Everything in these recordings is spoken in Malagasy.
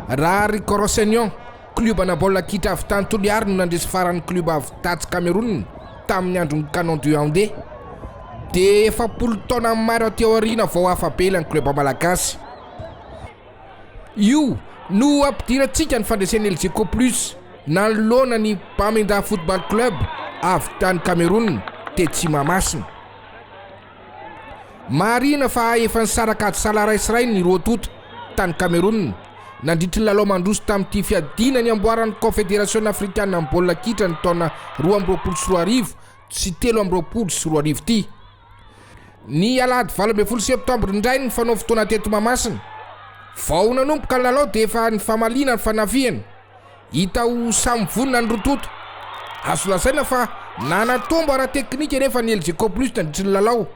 raha Rico Rossegnon, klubana baolina kitra avy tany Toliary no nandresy faran'ny kluba avy tatsy Cameroun tamin'ny andron'ny Canon du Yaoundé. Dia 70 taona maro teo aoriana vao afabe ilany kluba malagasy. Io no ampidirantsika ny fandresen'ny LGK Plus nanolona ny Bamenda Football Club avy tany Cameroun Tetsi Mamasina. Marina fa efa nisaraka ady salaraisiray ny roatoto tany Cameroun nandritry ny lalao mandroso tamin'ity fiadina ny amboaran'ny Confédération africaine amin'ny baolina kitra ny taona 2024 sy 2024 ity. Ny alahady 12 septambra indray ny fanao fotoana teto Mamasina. Vao nanomboka ny lalao dia efa ny famalina ny fanaviany hita ho samy vonona ny rototo. Azo lazaina fa nanatombo ara-teknika nefa ny LGK Plus nandritry ny lalao,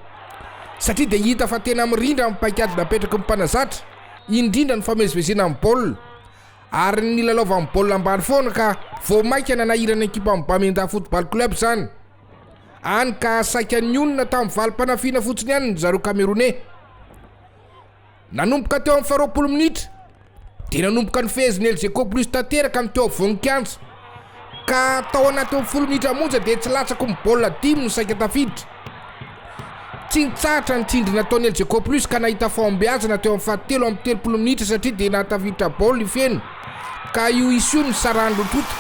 satria dia hita fa tena mirindra amin'ny paikady napetraky ny mpanazatra, indrindra ny famezivezena amin'ny baolina ary ny lalaova amin'ny baolina ambany foana ka vao maika nanahirana ekipa amin'ny Bamenda Football Club zany. Any ka saika ny onona tamin'ny valim-panafiana fotsiny ihany ny zareo Camerounais. Nanomboka teo amin'ny 20 minitra dia nanomboka ny fehezin'ny LGK Plus tanteraka amin'ny teo voninkianja ka tao anaty 10 minitra monja dia tsy latsako ny baolina 10 no saika tafiditra. Tsy nitsahatra ny tsindry nataon'ny LGK Plus ka nahita fahombiazana teo amin'ny 7 minitra satria dia nahatafiditra baolina ifeno ka io isio ny sarany rototo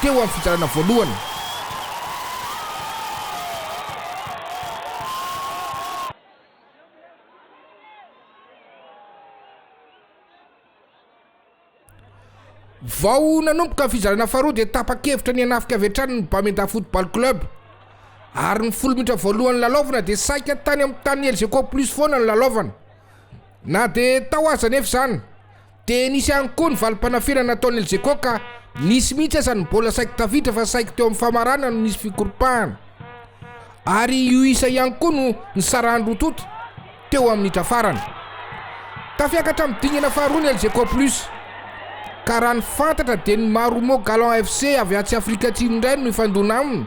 teo amin'ny fizarana voalohany. Vao nanomboka ny fizarana faharoa dia tapa-kevitra ny hanafika avy hatrany ny Bamenda Football Club ary ny 10 minitra voalohan'ny lalaovana dia saika tany amin'ny tany LGK Plus foana ny lalaovana. Na dia tao aza nefa zany dia nisy ihany koa ny valim-panafiana nataon'ny LGK ka nisy mihitsy aza ny baolina saika tafiditra fa saika teo amin'ny famarana no nisy fikoropahana ary io isa ihany koa no nisarahany rototo teo amin'ny minitra farany. Tafiakatra amin'ny dingana faharoa ny LGK Plus ka raha ny fantatra dia ny Marumo Galan FC avy atsy Afrika Atsimo indray no ifandona aminy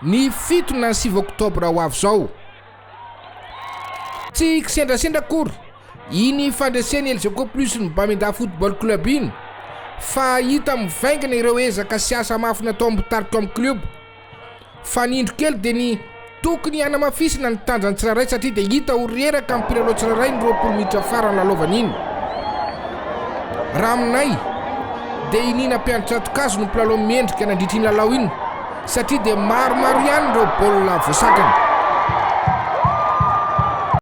ny 7 na 9 oktobra ho avy zao. Tsy kisendrasendra kory iny fandresen'ny LGK Plus ny Bamenda Football Club iny fa hita mivaingana ireo ezaka sy asa mafy natao ambitarika amin'ny club. Fa ny indro kely dia ny tokony hanamafisina ny tanjany tsirairay satria dia hita ho reraka amin'ny mpilalao tsirairay ny 20 minitra farany lalaovana iny. Raha aminay dia inina mpianatra atokazo no mpilalao mendrika nandritra iny lalao iny satria dia maromaro ihany ireo baolina voasakana.